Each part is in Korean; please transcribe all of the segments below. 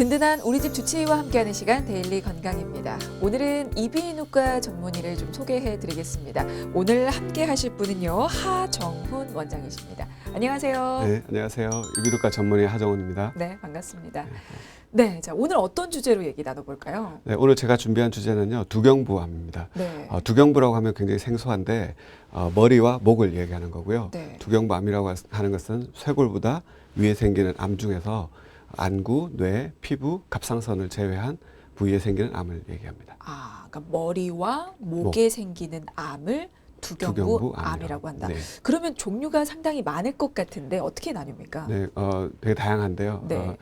든든한 우리 집 주치의와 함께하는 시간 데일리 건강입니다. 오늘은 이비인후과 전문의를 좀 소개해드리겠습니다. 오늘 함께하실 분은요, 하정훈 원장이십니다. 안녕하세요. 네, 안녕하세요. 이비인후과 전문의 하정훈입니다. 네, 반갑습니다. 네, 자 오늘 어떤 주제로 얘기 나눠볼까요? 네, 오늘 제가 준비한 주제는요, 두경부암입니다. 네. 두경부라고 하면 굉장히 생소한데 머리와 목을 얘기하는 거고요. 네. 두경부암이라고 하는 것은 쇄골보다 위에 생기는 암 중에서 안구, 뇌, 피부, 갑상선을 제외한 부위에 생기는 암을 얘기합니다. 그러니까 머리와 목에 생기는 암을 두경부암이라고 한다. 네. 그러면 종류가 상당히 많을 것 같은데 어떻게 나뉩니까? 네, 되게 다양한데요. 네.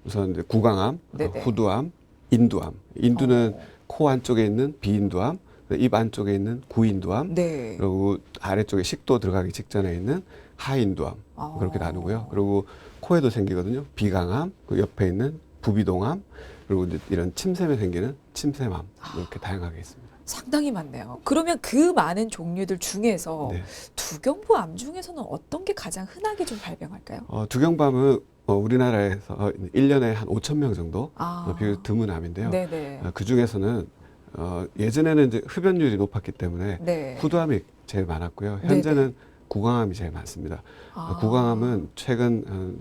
우선 이제 구강암, 네네. 후두암, 인두암. 인두는 코 안쪽에 있는 비인두암, 입 안쪽에 있는 구인두암, 네. 그리고 아래쪽에 식도 들어가기 직전에 있는 하인두암 그렇게 나누고요. 그리고 코에도 생기거든요. 비강암, 그 옆에 있는 부비동암, 그리고 이제 이런 침샘에 생기는 침샘암 이렇게 다양하게 있습니다. 상당히 많네요. 그러면 그 많은 종류들 중에서 네. 두경부암 중에서는 어떤 게 가장 흔하게 좀 발병할까요? 두경부암은 우리나라에서 1년에 한 5천 명 정도 비교적 드문 암인데요. 네네. 그 중에서는 예전에는 이제 흡연율이 높았기 때문에 네. 후두암이 제일 많았고요. 현재는 구강암이 제일 많습니다. 구강암은 최근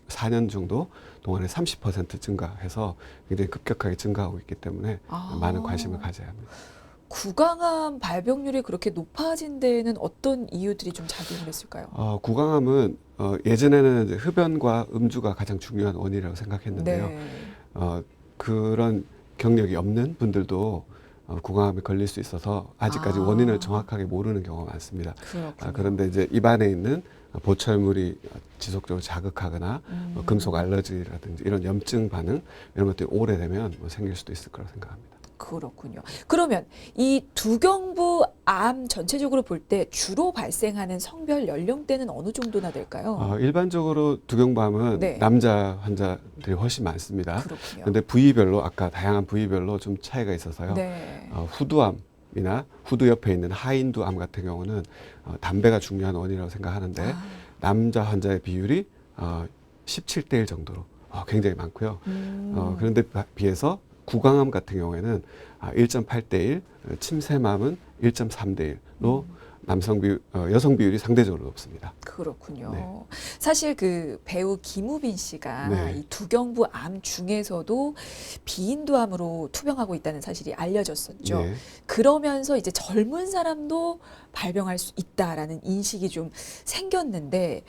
4년 정도 동안에 30% 증가해서 굉장히 급격하게 증가하고 있기 때문에 많은 관심을 가져야 합니다. 구강암 발병률이 그렇게 높아진 데에는 어떤 이유들이 좀 작용을 했을까요? 구강암은 예전에는 이제 흡연과 음주가 가장 중요한 원인이라고 생각했는데요. 네. 그런 경력이 없는 분들도 구강암에 걸릴 수 있어서 아직까지 원인을 정확하게 모르는 경우가 많습니다. 그런데 이제 입안에 있는 보철물이 지속적으로 자극하거나 금속 알러지라든지 이런 염증 반응 이런 것들이 오래되면 생길 수도 있을 거라고 생각합니다. 그렇군요. 그러면 이 두경부암 전체적으로 볼 때 주로 발생하는 성별 연령대는 어느 정도나 될까요? 일반적으로 두경부암은 네. 남자 환자들이 훨씬 많습니다. 그렇군요. 그런데 부위별로 아까 다양한 부위별로 좀 차이가 있어서요. 네. 후두암이나 후두 옆에 있는 하인두암 같은 경우는 담배가 중요한 원인이라고 생각하는데 남자 환자의 비율이 17대 1 정도로 굉장히 많고요. 그런데 비해서 구강암 같은 경우에는 1.8대 1, 침샘암은 1.3대 1로 여성 비율이 상대적으로 높습니다. 그렇군요. 네. 사실 그 배우 김우빈 씨가 이 두경부암 중에서도 비인두암으로 투병하고 있다는 사실이 알려졌었죠. 네. 그러면서 이제 젊은 사람도 발병할 수 있다라는 인식이 좀 생겼는데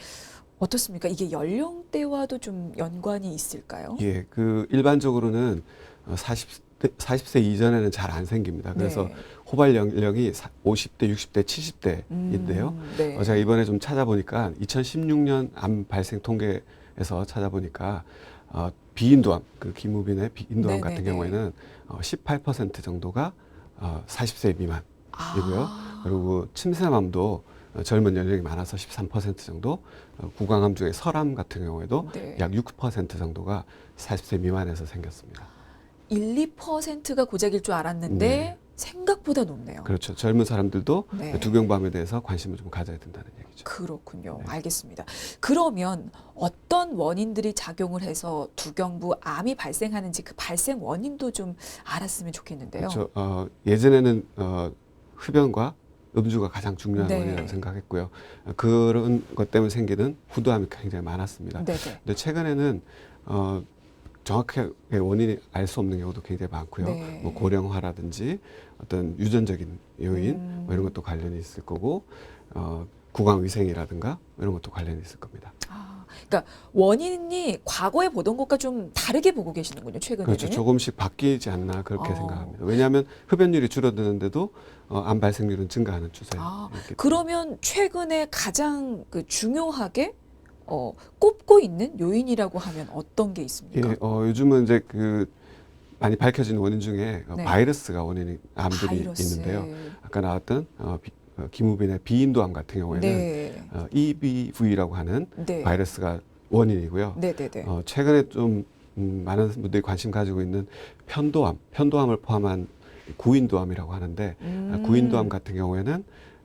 어떻습니까? 이게 연령대와도 좀 연관이 있을까요? 예, 일반적으로는 40세 이전에는 잘 안 생깁니다. 그래서 호발 연령이 50대, 60대, 70대인데요. 네. 제가 이번에 좀 찾아보니까 2016년 암 발생 통계에서 찾아보니까 비인두암, 그 김우빈의 비인두암 같은 경우에는 18% 정도가 40세 미만이고요. 그리고 침샘암도 젊은 연령이 많아서 13% 정도, 구강암 중에 설암 같은 경우에도 약 6% 정도가 40세 미만에서 생겼습니다. 1, 2%가 고작일 줄 알았는데 생각보다 높네요. 그렇죠. 젊은 사람들도 두경부암에 대해서 관심을 좀 가져야 된다는 얘기죠. 그렇군요. 알겠습니다. 그러면 어떤 원인들이 작용을 해서 두경부암이 발생하는지 그 발생 원인도 좀 알았으면 좋겠는데요. 그렇죠. 예전에는 흡연과 음주가 가장 중요한 원인이라고 생각했고요. 그런 것 때문에 생기는 후두암이 굉장히 많았습니다. 근데 최근에는 정확하게 원인이 알 수 없는 경우도 굉장히 많고요. 뭐 고령화라든지 어떤 유전적인 요인 이런 것도 관련이 있을 거고 구강 위생이라든가 이런 것도 관련이 있을 겁니다. 그러니까 원인이 과거에 보던 것과 좀 다르게 보고 계시는군요, 최근에는. 그렇죠. 조금씩 바뀌지 않나 그렇게 생각합니다. 왜냐하면 흡연율이 줄어드는데도 암 발생률은 증가하는 추세예요. 그러면 최근에 가장 중요하게 꼽고 있는 요인이라고 하면 어떤 게 있습니까? 예, 요즘은 이제 많이 밝혀진 원인 중에 바이러스가 원인이 암들이 있는데요. 아까 나왔던 김우빈의 비인두암 같은 경우에는 EBV라고 하는 바이러스가 원인이고요. 최근에 좀 많은 분들이 관심 가지고 있는 편도암을 포함한 구인두암이라고 하는데 구인두암 같은 경우에는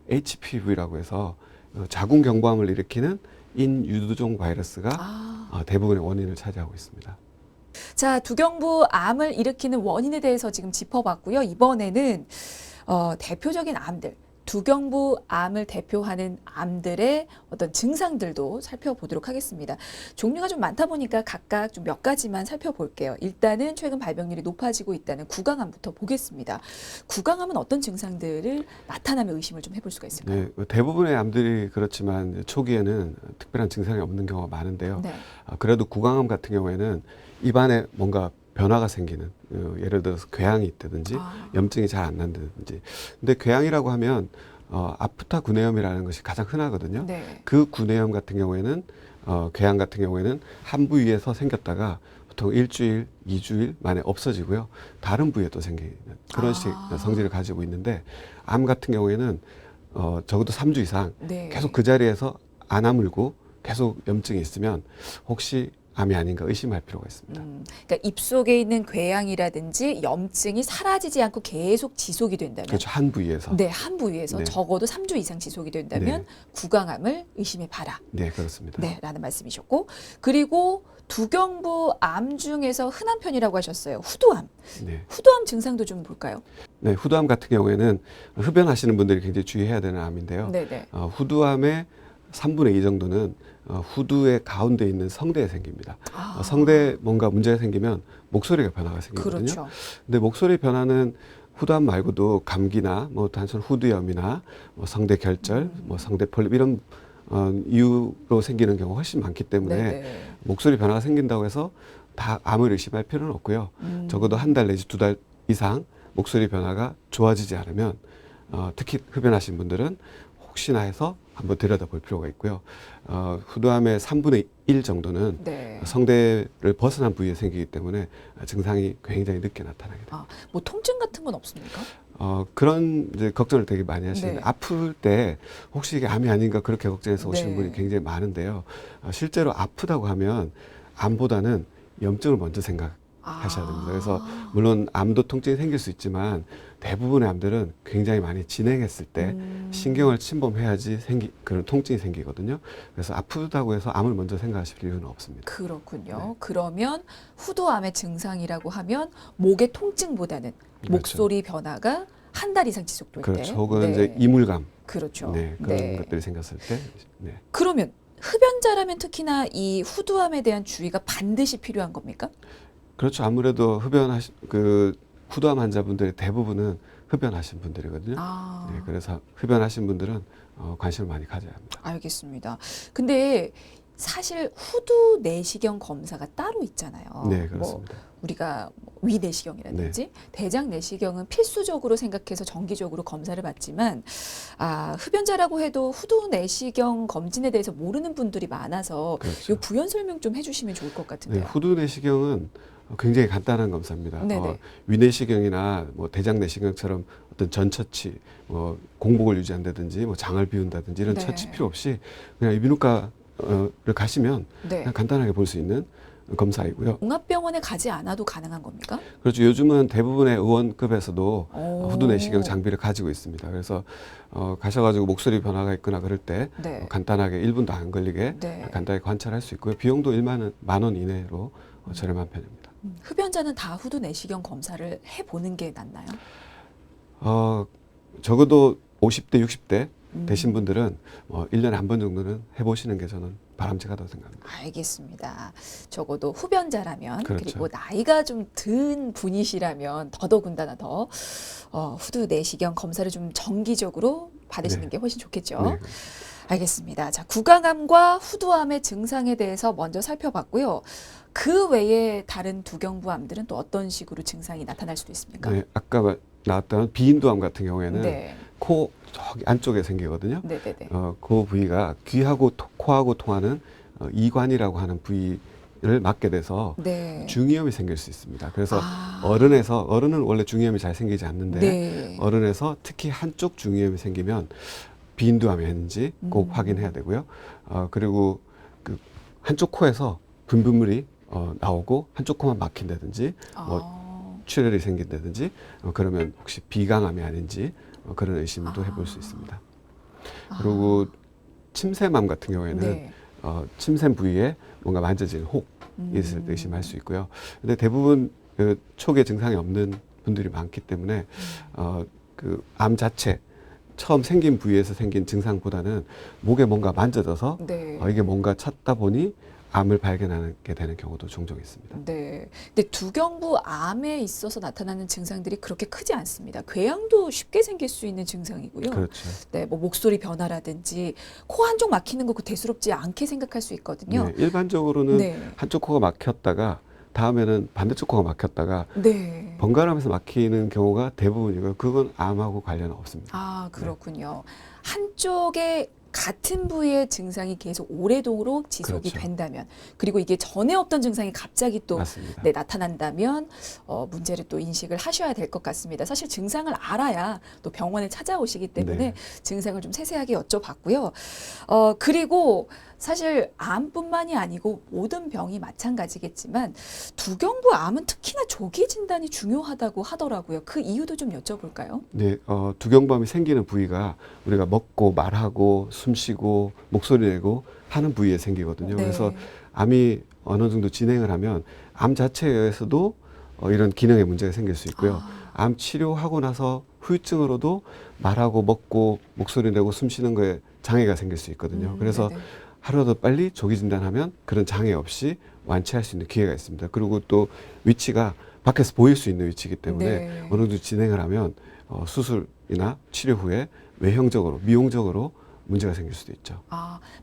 HPV라고 해서 자궁경부암을 일으키는 인유두종 바이러스가 대부분의 원인을 차지하고 있습니다. 자, 두경부 암을 일으키는 원인에 대해서 지금 짚어봤고요. 이번에는 대표적인 암들, 두경부 암을 대표하는 암들의 어떤 증상들도 살펴보도록 하겠습니다. 종류가 좀 많다 보니까 각각 좀 몇 가지만 살펴볼게요. 일단은 최근 발병률이 높아지고 있다는 구강암부터 보겠습니다. 구강암은 어떤 증상들을 나타나며 의심을 좀 해볼 수가 있을까요? 네, 대부분의 암들이 그렇지만 초기에는 특별한 증상이 없는 경우가 많은데요. 네. 그래도 구강암 같은 경우에는 입안에 뭔가 변화가 생기는, 예를 들어서 궤양이 있다든지 염증이 잘 안 난다든지. 근데 궤양이라고 하면 아프타 구내염이라는 것이 가장 흔하거든요. 네. 그 구내염 같은 경우에는 궤양 같은 경우에는 한 부위에서 생겼다가 보통 일주일, 2주일 만에 없어지고요. 다른 부위에 또 생기는 그런 식 성질을 가지고 있는데, 암 같은 경우에는 적어도 3주 이상 네. 계속 그 자리에서 안 아물고 계속 염증이 있으면 혹시 암이 아닌가 의심할 필요가 있습니다. 그러니까 입속에 있는 궤양이라든지 염증이 사라지지 않고 계속 지속이 된다면, 그렇죠. 한 부위에서. 네, 한 부위에서 네. 적어도 3주 이상 지속이 된다면 네. 구강암을 의심해 봐라. 네, 그렇습니다. 네, 라는 말씀이셨고, 그리고 두경부 암 중에서 흔한 편이라고 하셨어요. 후두암. 네. 후두암 증상도 좀 볼까요? 네, 후두암 같은 경우에는 흡연하시는 분들이 굉장히 주의해야 되는 암인데요. 네네. 후두암의 3분의 2 정도는 후두의 가운데 있는 성대에 생깁니다. 성대에 뭔가 문제가 생기면 목소리가 변화가 생기거든요. 그렇죠. 근데 목소리 변화는 후두암 말고도 감기나 뭐 단순 후두염이나 뭐 성대 결절, 뭐 성대 폴립 이런 이유로 생기는 경우가 훨씬 많기 때문에 네네. 목소리 변화가 생긴다고 해서 다 암을 의심할 필요는 없고요. 적어도 한 달 내지 2달 이상 목소리 변화가 좋아지지 않으면 특히 흡연하신 분들은 혹시나 해서 한번 들여다볼 필요가 있고요. 후두암의 3분의 1 정도는 네. 성대를 벗어난 부위에 생기기 때문에 증상이 굉장히 늦게 나타나게 됩니다. 뭐 통증 같은 건 없습니까? 그런 이제 걱정을 되게 많이 하시는데, 네. 아플 때 혹시 이게 암이 아닌가 그렇게 걱정해서 오시는 네. 분이 굉장히 많은데요. 실제로 아프다고 하면 암보다는 염증을 먼저 생각하셔야 됩니다. 그래서 물론 암도 통증이 생길 수 있지만 대부분의 암들은 굉장히 많이 진행했을 때 신경을 침범해야지 그런 통증이 생기거든요. 그래서 아프다고 해서 암을 먼저 생각하실 필요는 없습니다. 그렇군요. 네. 그러면 후두암의 증상이라고 하면 목의 통증보다는 그렇죠. 목소리 변화가 한 달 이상 지속될 때. 그렇죠. 혹은 네. 이제 이물감, 그렇죠. 네, 그런 네. 것들이 생겼을 때, 네. 그러면 흡연자라면 특히나 이 후두암에 대한 주의가 반드시 필요한 겁니까? 그렇죠. 아무래도 후두암 환자분들의 대부분은 흡연하신 분들이거든요. 네, 그래서 흡연하신 분들은 관심을 많이 가져야 합니다. 알겠습니다. 근데 사실 후두 내시경 검사가 따로 있잖아요. 네, 그렇습니다. 우리가 위 내시경이라든지 대장 내시경은 필수적으로 생각해서 정기적으로 검사를 받지만 흡연자라고 해도 후두 내시경 검진에 대해서 모르는 분들이 많아서 그렇죠. 이 부연 설명 좀 해주시면 좋을 것 네, 같은데요. 후두 내시경은 굉장히 간단한 검사입니다. 네네. 위내시경이나 뭐 대장 내시경처럼 어떤 전처치, 뭐 공복을 유지한다든지, 뭐 장을 비운다든지 이런 네. 처치 필요 없이 그냥 이비인후과를 가시면 네. 그냥 간단하게 볼 수 있는 검사이고요. 종합병원에 가지 않아도 가능한 겁니까? 그렇죠. 요즘은 대부분의 의원급에서도 오. 후두 내시경 장비를 가지고 있습니다. 그래서 가셔가지고 목소리 변화가 있거나 그럴 때 네. 간단하게 1분도 안 걸리게 네. 간단하게 관찰할 수 있고요. 비용도 1만 원 이내로 저렴한 편입니다. 흡연자는 다 후두 내시경 검사를 해보는 게 낫나요? 적어도 50대, 60대 되신 분들은 1년에 한 번 정도는 해보시는 게 저는 바람직하다고 생각합니다. 알겠습니다. 적어도 흡연자라면 그렇죠. 그리고 나이가 좀 든 분이시라면 더더군다나 더 후두 내시경 검사를 좀 정기적으로 받으시는 네. 게 훨씬 좋겠죠. 네. 알겠습니다. 자, 구강암과 후두암의 증상에 대해서 먼저 살펴봤고요. 그 외에 다른 두경부암들은 또 어떤 식으로 증상이 나타날 수도 있습니까? 네, 아까 나왔던 비인두암 같은 경우에는 네. 코 저기 안쪽에 생기거든요. 네네네. 그 부위가 귀하고 코하고 통하는 이관이라고 하는 부위를 맞게 돼서 네. 중이염이 생길 수 있습니다. 그래서 어른은 원래 중이염이 잘 생기지 않는데 네. 어른에서 특히 한쪽 중이염이 생기면 비인두암이었는지 꼭 확인해야 되고요. 그리고 그 한쪽 코에서 분비물이 나오고 한쪽 코만 막힌다든지 출혈이 생긴다든지 그러면 혹시 비강암이 아닌지 그런 의심도 해볼 수 있습니다. 그리고 침샘암 같은 경우에는 네. 침샘 부위에 뭔가 만져지는 혹 있을 때 의심할 수 있고요. 근데 대부분 그 초기에 증상이 없는 분들이 많기 때문에 그 암 자체 처음 생긴 부위에서 생긴 증상보다는 목에 뭔가 만져져서 네. 이게 뭔가 찾다 보니 암을 발견하게 되는 경우도 종종 있습니다. 네. 근데 두경부 암에 있어서 나타나는 증상들이 그렇게 크지 않습니다. 궤양도 쉽게 생길 수 있는 증상이고요. 그렇죠. 네, 뭐 목소리 변화라든지 코 한쪽 막히는 거 그 대수롭지 않게 생각할 수 있거든요. 네, 일반적으로는 네. 한쪽 코가 막혔다가 다음에는 반대쪽 코가 막혔다가 네. 번갈아가면서 막히는 경우가 대부분이고요. 그건 암하고 관련은 없습니다. 아, 그렇군요. 한쪽에 같은 부위의 증상이 계속 오래도록 지속이 그렇죠. 된다면, 그리고 이게 전에 없던 증상이 갑자기 또 맞습니다. 네, 나타난다면 문제를 또 인식을 하셔야 될 것 같습니다. 사실 증상을 알아야 또 병원에 찾아오시기 때문에 네. 증상을 좀 세세하게 여쭤봤고요. 그리고 사실 암뿐만이 아니고 모든 병이 마찬가지겠지만 두경부 암은 특히나 조기 진단이 중요하다고 하더라고요. 그 이유도 좀 여쭤볼까요? 네, 두경부암이 생기는 부위가 우리가 먹고 말하고 숨쉬고 목소리 내고 하는 부위에 생기거든요. 네. 그래서 암이 어느 정도 진행을 하면 암 자체에서도 이런 기능에 문제가 생길 수 있고요. 암 치료하고 나서 후유증으로도 말하고 먹고 목소리 내고 숨쉬는 거에 장애가 생길 수 있거든요. 그래서 네네. 하루라도 빨리 조기 진단하면 그런 장애 없이 완치할 수 있는 기회가 있습니다. 그리고 또 위치가 밖에서 보일 수 있는 위치이기 때문에 네. 어느 정도 진행을 하면 수술이나 치료 후에 외형적으로 미용적으로 문제가 생길 수도 있죠.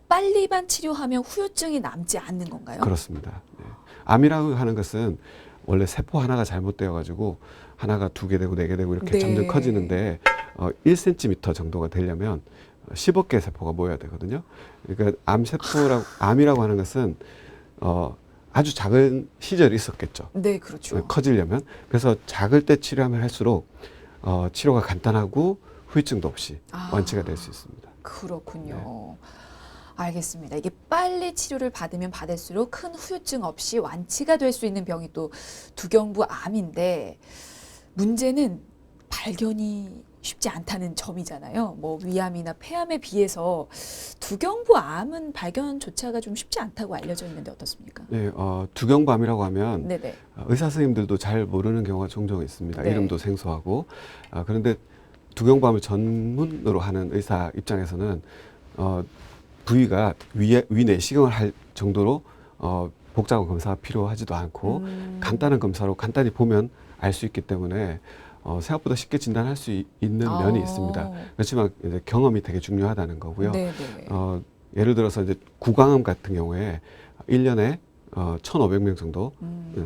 빨리만 치료하면 후유증이 남지 않는 건가요? 그렇습니다. 네. 암이라고 하는 것은 원래 세포 하나가 잘못되어 가지고 하나가 2개 되고 4개 되고 이렇게 네. 점점 커지는데 1cm 정도가 되려면 10억 개의 세포가 모여야 되거든요. 그러니까 암이라고 하는 것은 아주 작은 시절이 있었겠죠. 네, 그렇죠. 커지려면. 그래서 작을 때 치료하면 할수록 치료가 간단하고 후유증도 없이 완치가 될 수 있습니다. 그렇군요. 네. 알겠습니다. 이게 빨리 치료를 받으면 받을수록 큰 후유증 없이 완치가 될 수 있는 병이 또 두경부 암인데, 문제는 발견이 쉽지 않다는 점이잖아요. 뭐 위암이나 폐암에 비해서 두경부 암은 발견조차가 좀 쉽지 않다고 알려져 있는데 어떻습니까? 네, 두경부암이라고 하면 네네. 의사 선생님들도 잘 모르는 경우가 종종 있습니다. 네. 이름도 생소하고. 그런데 두경부암을 전문으로 하는 의사 입장에서는 부위가 위 내시경을 할 정도로 복잡한 검사가 필요하지도 않고 간단한 검사로 간단히 보면 알 수 있기 때문에 생각보다 쉽게 진단할 수 있는 면이 있습니다. 그렇지만 이제 경험이 되게 중요하다는 거고요. 네네. 예를 들어서 이제 구강암 같은 경우에 1년에 1,500명 정도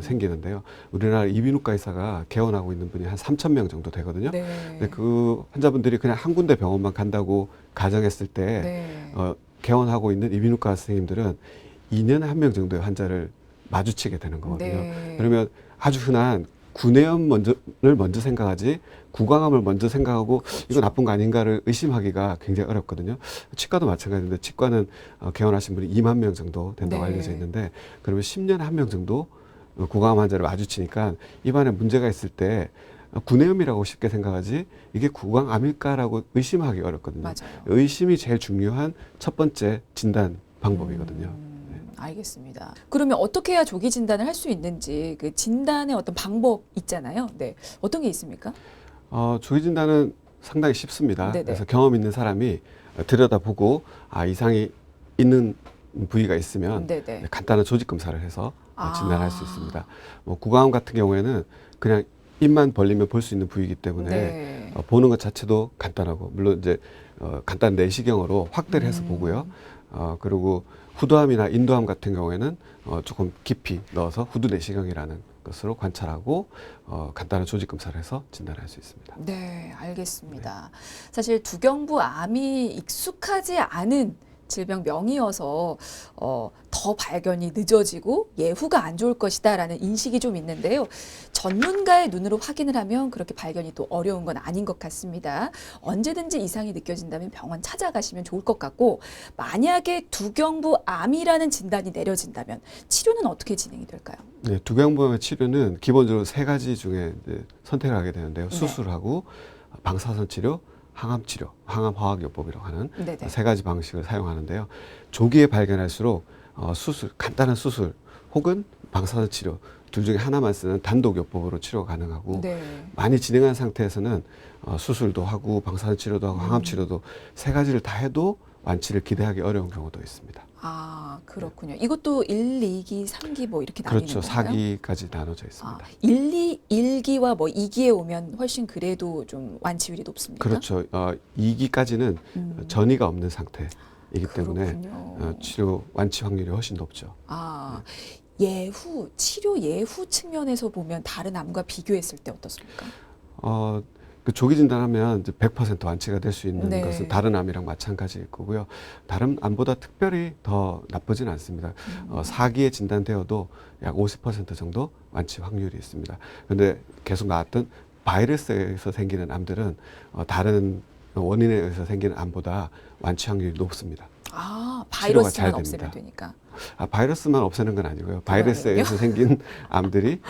생기는데요. 우리나라 이비인후과 의사가 개원하고 있는 분이 한 3,000명 정도 되거든요. 네. 근데 그 환자분들이 그냥 한 군데 병원만 간다고 가정했을 때 네. 개원하고 있는 이비인후과 선생님들은 2년에 1명 정도의 환자를 마주치게 되는 거거든요. 네. 그러면 아주 흔한 구내염을 먼저 생각하지 구강암을 먼저 생각하고 이거 나쁜 거 아닌가를 의심하기가 굉장히 어렵거든요. 치과도 마찬가지인데 치과는 개원하신 분이 2만 명 정도 된다고 네. 알려져 있는데 그러면 10년에 1명 정도 구강암 환자를 마주치니까 입안에 문제가 있을 때 구내염이라고 쉽게 생각하지 이게 구강암일까라고 의심하기 어렵거든요. 맞아요. 의심이 제일 중요한 첫 번째 진단 방법이거든요. 알겠습니다. 그러면 어떻게 해야 조기 진단을 할 수 있는지 그 진단의 어떤 방법 있잖아요. 네, 어떤 게 있습니까? 조기 진단은 상당히 쉽습니다. 네네. 그래서 경험 있는 사람이 들여다보고 이상이 있는 부위가 있으면 네네. 간단한 조직 검사를 해서 진단할 수 있습니다. 뭐 구강암 같은 경우에는 그냥 입만 벌리면 볼 수 있는 부위이기 때문에 네. 보는 것 자체도 간단하고 물론 이제 간단한 내시경으로 확대를 해서 보고요. 그리고 후두암이나 인두암 같은 경우에는 조금 깊이 넣어서 후두 내시경이라는 것으로 관찰하고 간단한 조직 검사를 해서 진단할 수 있습니다. 네, 알겠습니다. 사실 두경부 암이 익숙하지 않은 질병명이어서 더 발견이 늦어지고 예후가 안 좋을 것이다라는 인식이 좀 있는데요. 전문가의 눈으로 확인을 하면 그렇게 발견이 또 어려운 건 아닌 것 같습니다. 언제든지 이상이 느껴진다면 병원 찾아가시면 좋을 것 같고, 만약에 두경부 암이라는 진단이 내려진다면 치료는 어떻게 진행이 될까요? 네, 두경부암의 치료는 기본적으로 3가지 중에 이제 선택을 하게 되는데요. 네. 수술하고 방사선 치료, 항암 치료, 항암 화학요법이라고 하는 네네. 3가지 방식을 사용하는데요. 조기에 발견할수록 간단한 수술 혹은 방사선 치료 둘 중에 하나만 쓰는 단독 요법으로 치료가 가능하고 네. 많이 진행한 상태에서는 수술도 하고 방사선 치료도 하고 항암 치료도 세 가지를 다 해도 완치를 기대하기 어려운 경우도 있습니다. 아, 그렇군요. 이것도 1, 2기, 3기 뭐 이렇게 나뉘는 그렇죠. 건가요? 4기까지 나눠져 있습니다. 1기와 뭐 2기에 오면 훨씬 그래도 좀 완치율이 높습니까? 그렇죠. 2기까지는 전이가 없는 상태이기 때문에 치료 완치 확률이 훨씬 높죠. 예후, 치료 예후 측면에서 보면 다른 암과 비교했을 때 어떻습니까? 그 조기 진단하면 이제 100% 완치가 될 수 있는 네. 것은 다른 암이랑 마찬가지일 거고요. 다른 암보다 특별히 더 나쁘진 않습니다. 4기에 진단되어도 약 50% 정도 완치 확률이 있습니다. 그런데 계속 나왔던 바이러스에서 생기는 암들은 다른 원인에 의해서 생기는 암보다 완치 확률이 높습니다. 바이러스만 없애면 되니까. 바이러스만 없애는 건 아니고요. 바이러스에 의해서 생긴 암들이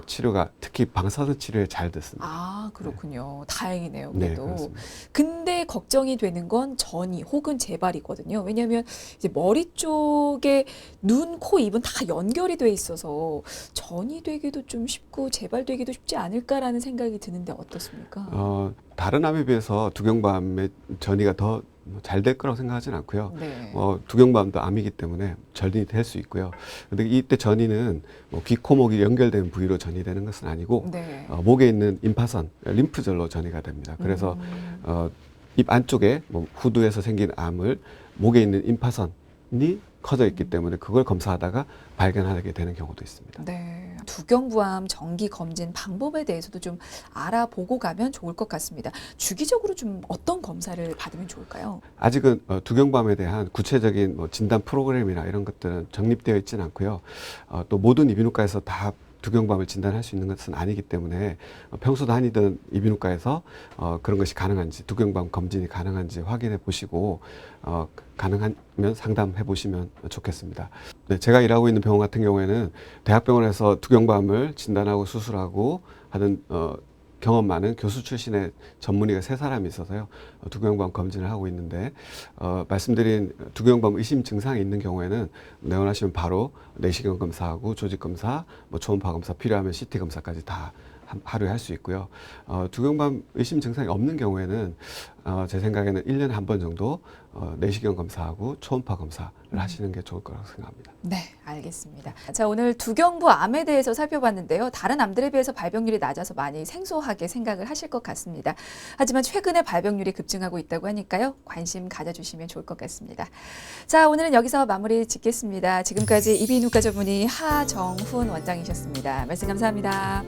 치료가 특히 방사선 치료에 잘 됐습니다. 그렇군요. 네. 다행이네요. 네, 그래도. 그렇습니다. 근데 걱정이 되는 건 전이 혹은 재발이거든요. 왜냐하면 이제 머리 쪽에 눈, 코, 입은 다 연결이 돼 있어서 전이 되기도 좀 쉽고 재발되기도 쉽지 않을까라는 생각이 드는데 어떻습니까? 다른 암에 비해서 두경부암의 전이가 더 잘 될 거라고 생각하지는 않고요. 네. 두경부암도 암이기 때문에 전이 될 수 있고요. 근데 이때 전이는 귀, 코, 목이 연결된 부위로 전이 되는 것은 아니고 네. 목에 있는 임파선, 림프절로 전이가 됩니다. 그래서 입 안쪽에 후두에서 생긴 암을 목에 있는 임파선이 커져 있기 때문에 그걸 검사하다가 발견하게 되는 경우도 있습니다. 네. 두경부암 정기 검진 방법에 대해서도 좀 알아보고 가면 좋을 것 같습니다. 주기적으로 좀 어떤 검사를 받으면 좋을까요? 아직은 두경부암에 대한 구체적인 진단 프로그램이나 이런 것들은 정립되어 있지는 않고요. 또 모든 이비인후과에서 다 두경부암을 진단할 수 있는 것은 아니기 때문에 평소 다니던 이비인후과에서 그런 것이 가능한지, 두경부암 검진이 가능한지 확인해 보시고 가능하면 상담해 보시면 좋겠습니다. 네, 제가 일하고 있는 병원 같은 경우에는 대학병원에서 두경부암을 진단하고 수술하고 하는 경험 많은 교수 출신의 전문의가 3사람이 있어서요. 두경부암 검진을 하고 있는데 말씀드린 두경부암 의심 증상이 있는 경우에는 내원하시면 바로 내시경 검사하고 조직 검사, 초음파 검사 필요하면 CT 검사까지 다 하루에 할 수 있고요. 두경부암 의심 증상이 없는 경우에는 제 생각에는 1년에 한 번 정도 내시경 검사하고 초음파 검사를 하시는 게 좋을 거라고 생각합니다. 네, 알겠습니다. 자, 오늘 두경부암에 대해서 살펴봤는데요. 다른 암들에 비해서 발병률이 낮아서 많이 생소하게 생각을 하실 것 같습니다. 하지만 최근에 발병률이 급증하고 있다고 하니까요. 관심 가져주시면 좋을 것 같습니다. 자, 오늘은 여기서 마무리 짓겠습니다. 지금까지 이비인후과 전문의 하정훈 원장이셨습니다. 말씀 감사합니다.